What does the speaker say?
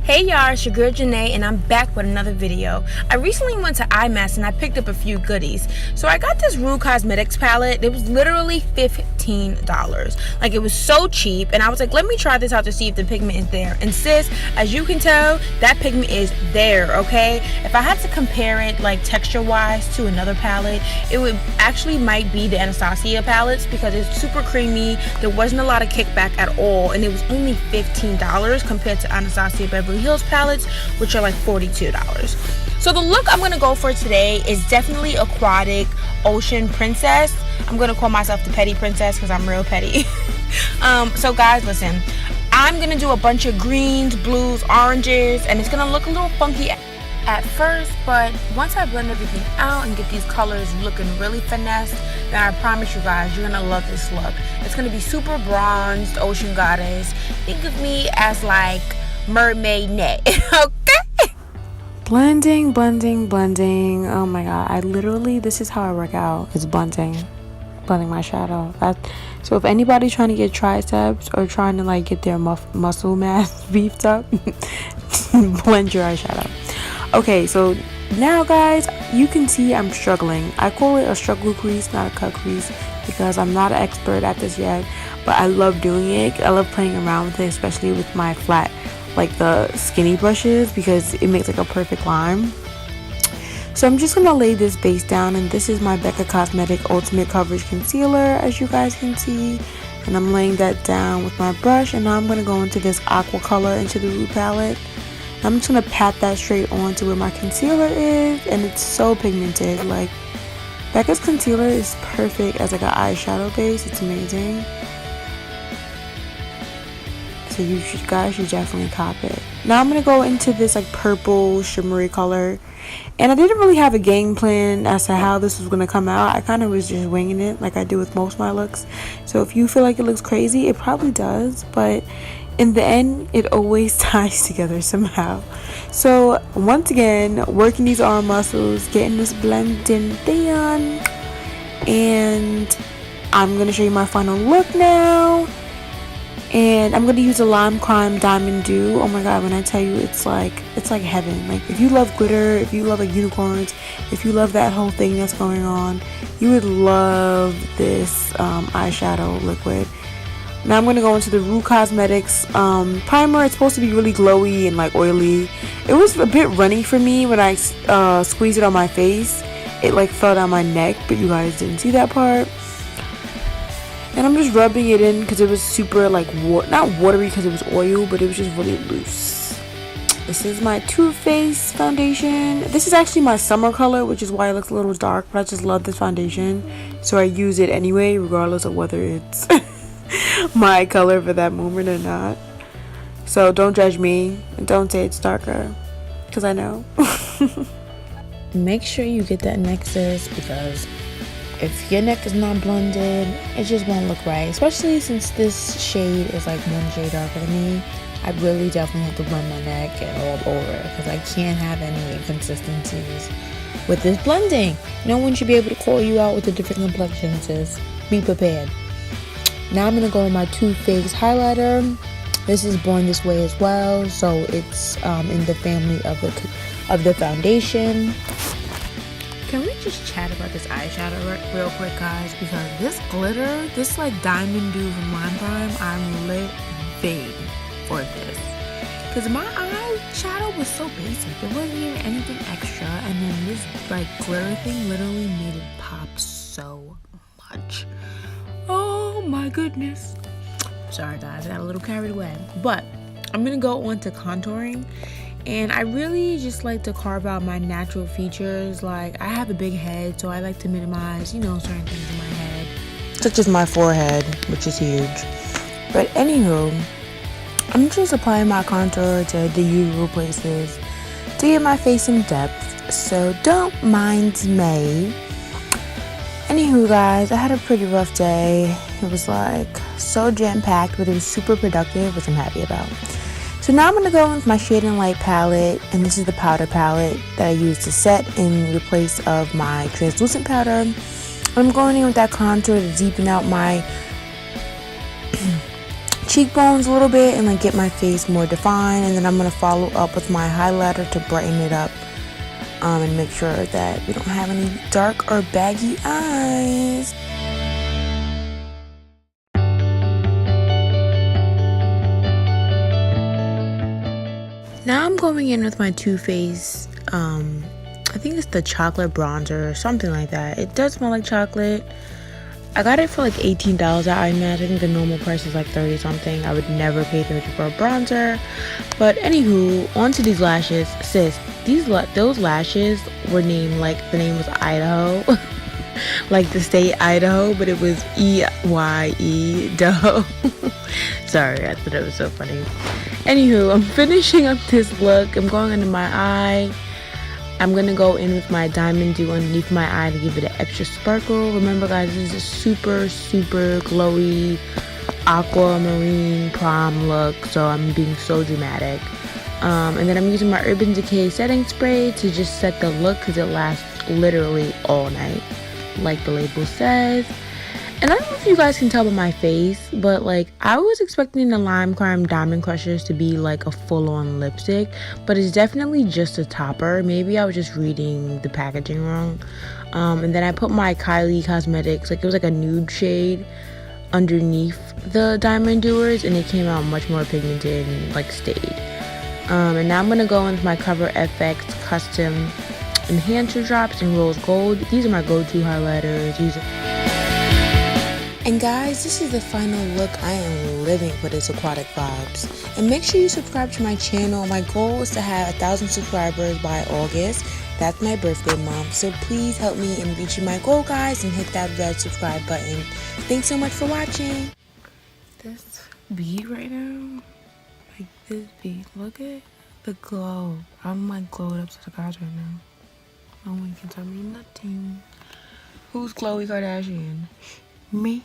Hey y'all, it's your girl Janae and I'm back with another video. I recently went to IMAX and I picked up a few goodies. So I got this Rue Cosmetics palette. It was literally $15. Like, it was so cheap and I was like, let me try this out to see if the pigment is there. And sis, as you can tell, that pigment is there, okay? If I had to compare it like texture wise to another palette, it would actually might be the Anastasia palettes because it's super creamy. There wasn't a lot of kickback at all and it was only $15 compared to Anastasia Beverly Hills palettes, which are like $42. So the look I'm gonna go for today is definitely aquatic ocean princess. I'm gonna call myself the petty princess because I'm real petty. So guys, listen, I'm gonna do a bunch of greens, blues, oranges, and it's gonna look a little funky at first, but once I blend everything out and get these colors looking really finessed, then I promise you guys, you're gonna love this look. It's gonna be super bronzed ocean goddess. Think of me as like mermaid neck. Okay, blending. Oh my god, I literally, this is how I work out. It's blending my shadow. So if anybody's trying to get triceps or trying to like get their muscle mass beefed up, blend your eyeshadow. Okay, so now guys, you can see I'm struggling. I call it a struggle crease, not a cut crease, because I'm not an expert at this yet, but I love doing it. I love playing around with it, especially with my flat, like the skinny brushes, because it makes like a perfect line. So I'm just gonna lay this base down, and this is my Becca Cosmetic Ultimate Coverage Concealer, as you guys can see, and I'm laying that down with my brush. And now I'm gonna go into this aqua color into the Rue palette. I'm just gonna pat that straight on to where my concealer is, and it's so pigmented. Like, Becca's concealer is perfect as like an eyeshadow base. It's amazing. So you guys should definitely cop it. Now I'm gonna go into this like purple shimmery color, and I didn't really have a game plan as to how this was gonna come out. I kind of was just winging it like I do with most of my looks. So if you feel like it looks crazy, it probably does, but in the end, it always ties together somehow. So once again, working these arm muscles, getting this blending done, and I'm gonna show you my final look now. And I'm gonna use a Lime Crime Diamond Dew. Oh my god, when I tell you, it's like heaven. Like, if you love glitter, if you love like unicorns, if you love that whole thing that's going on, you would love this eyeshadow liquid. Now I'm going to go into the Rue Cosmetics primer. It's supposed to be really glowy and like oily. It was a bit runny for me when I squeezed it on my face. It like fell down my neck, but you guys didn't see that part. And I'm just rubbing it in because it was super like, not watery because it was oil, but it was just really loose. This is my Too Faced foundation. This is actually my summer color, which is why it looks a little dark, but I just love this foundation. So I use it anyway, regardless of whether it's my color for that moment or not. So don't judge me and don't say it's darker, because I know. Make sure you get that neck, sis, because if your neck is not blended, it just won't look right, especially since this shade is like one shade darker than me. I really definitely have to blend my neck and all over, because I can't have any inconsistencies with this blending. No one should be able to call you out with a different complexion, sis. Be prepared. Now I'm gonna go with my Too Faced highlighter. This is Born This Way as well, so it's in the family of the foundation. Can we just chat about this eyeshadow real quick, guys? Because this glitter, this like Diamond Dew from Lime Crime, I'm living for this. Because my eyeshadow was so basic, there wasn't even anything extra, and then this like glitter thing literally made it pop so much. Oh my goodness. Sorry guys, I got a little carried away. But I'm gonna go on to contouring, and I really just like to carve out my natural features. Like, I have a big head, so I like to minimize, you know, certain things in my head, such as my forehead, which is huge. But anywho, I'm just applying my contour to the usual places to give my face some depth, so don't mind me. Anywho guys, I had a pretty rough day. It was like so jam-packed, but it was super productive, which I'm happy about. So now I'm going to go in with my Shade and Light palette, and this is the powder palette that I use to set in the place of my translucent powder. I'm going in with that contour to deepen out my cheekbones a little bit and like get my face more defined, and then I'm gonna follow up with my highlighter to brighten it up, and make sure that we don't have any dark or baggy eyes. Now I'm going in with my Too Faced, I think it's the chocolate bronzer or something like that. It does smell like chocolate. I got it for like $18 at IMAX. I think the normal price is like 30 something. I would never pay 30 for a bronzer. But anywho, onto these lashes. Sis, those lashes were named like the name was Idaho. Like the state Idaho, but it was E-Y-E Doe. Sorry, I thought it was so funny. Anywho, I'm finishing up this look. I'm going under my eye. I'm gonna go in with my diamond dew underneath my eye to give it an extra sparkle. Remember guys, this is a super glowy aquamarine prom look, so I'm being so dramatic. And then I'm using my Urban Decay setting spray to just set the look because it lasts literally all night, like the label says. And I don't know if you guys can tell by my face, but like I was expecting the Lime Crime Diamond Crushers to be like a full-on lipstick, but it's definitely just a topper. Maybe I was just reading the packaging wrong. And then I put my Kylie Cosmetics, like it was like a nude shade underneath the Diamond Doers, and it came out much more pigmented and like stayed. And now I'm gonna go in with my Cover FX Custom Enhancer Drops in Rose Gold. These are my go-to highlighters. And guys, this is the final look. I am living for this aquatic vibes. And make sure you subscribe to my channel. My goal is to have 1,000 subscribers by August. That's my birthday month. So please help me in reaching my goal, guys, and hit that red subscribe button. Thanks so much for watching. This bead right now, like this bead, look at the glow. I'm like glowed up to the gods right now. No one can tell me nothing. Who's Khloe Kardashian? Me?